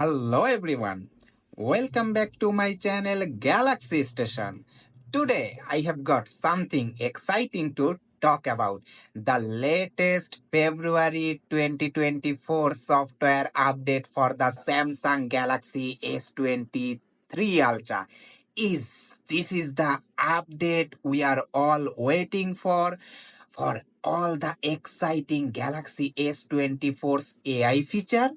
Hello everyone. Welcome back to my channel Galaxy Station. Today I have got something exciting to talk about. The latest February 2024 software update for the Samsung Galaxy S23 Ultra. This is the update we are all waiting for all the exciting Galaxy S24's AI feature?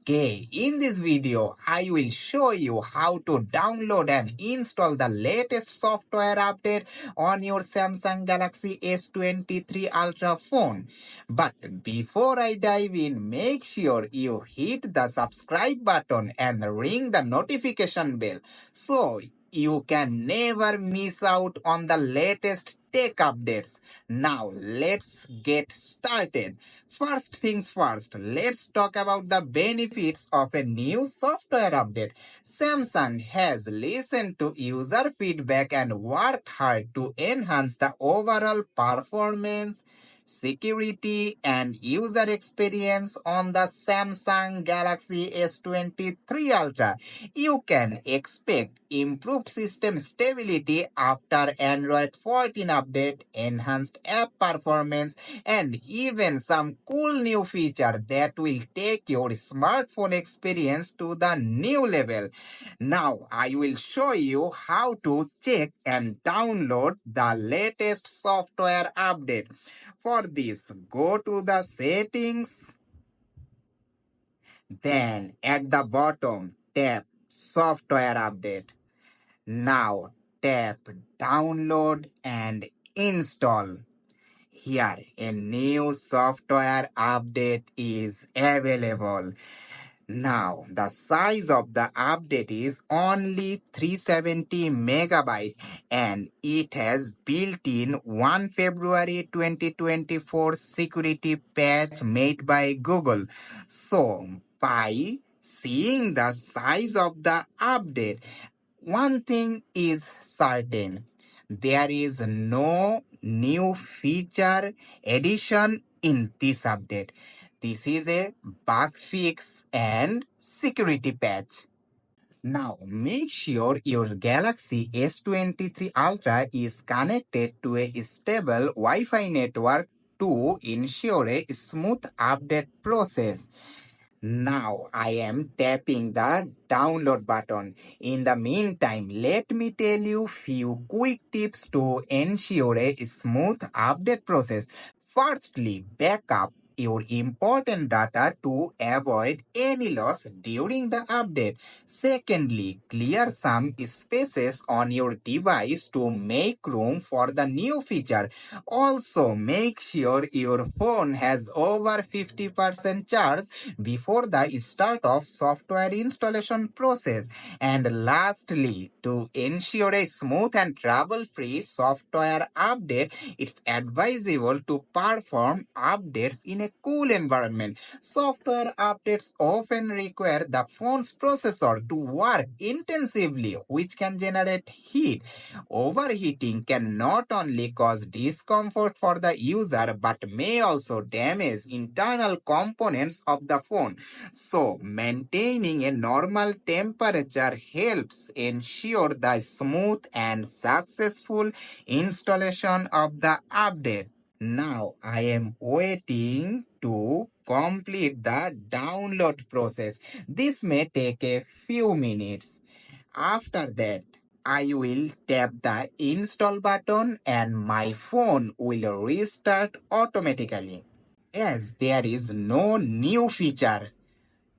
Okay, in this video, I will show you how to download and install the latest software update on your Samsung Galaxy S23 Ultra phone. But before I dive in, make sure you hit the subscribe button and ring the notification bell so you can never miss out on the latest tech updates. Now, let's get started. First things first, let's talk about the benefits of a new software update. Samsung has listened to user feedback and worked hard to enhance the overall performance, security, and user experience on the Samsung Galaxy S23 Ultra. You can expect improved system stability after Android 14 update, enhanced app performance, and even some cool new feature that will take your smartphone experience to the new level. Now I will show you how to check and download the latest software update. For this, go to the settings, then at the bottom tap software update. Now tap download and install. Here a new software update is available. Now the size of the update is only 370 megabyte and it has built-in 1 February 2024 security patch made by Google. So by seeing the size of the update, one thing is certain, there is no new feature addition in this update. This is a bug fix and security patch. Now, make sure your Galaxy S23 Ultra is connected to a stable Wi-Fi network to ensure a smooth update process. Now I am tapping the download button. In the meantime, let me tell you few quick tips to ensure a smooth update process. Firstly, backup your important data to avoid any loss during the update. Secondly, clear some spaces on your device to make room for the new feature. Also, make sure your phone has over 50% charge before the start of software installation process. And lastly, to ensure a smooth and trouble-free software update, it's advisable to perform updates in a cool environment. Software updates often require the phone's processor to work intensively, which can generate heat. Overheating can not only cause discomfort for the user but may also damage internal components of the phone. So, maintaining a normal temperature helps ensure the smooth and successful installation of the update. Now, I am waiting to complete the download process. This may take a few minutes. After that, I will tap the install button and my phone will restart automatically. As there is no new feature.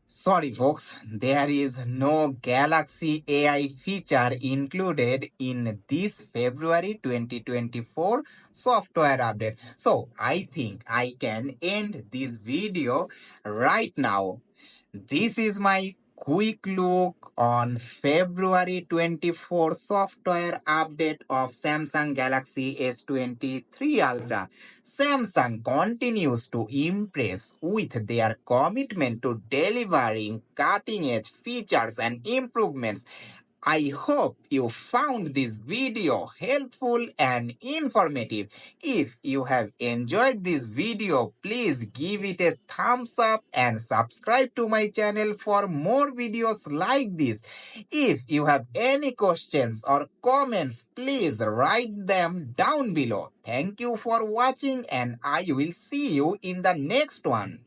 Sorry folks, there is no Galaxy AI feature included in this February 2024 software update. So I think I can end this video right now. This is my quick look on February 24 software update of Samsung Galaxy S23 Ultra. Samsung continues to impress with their commitment to delivering cutting-edge features and improvements I hope you found this video helpful and informative. If you have enjoyed this video, please give it a thumbs up and subscribe to my channel for more videos like this. If you have any questions or comments, please write them down below. Thank you for watching and I will see you in the next one.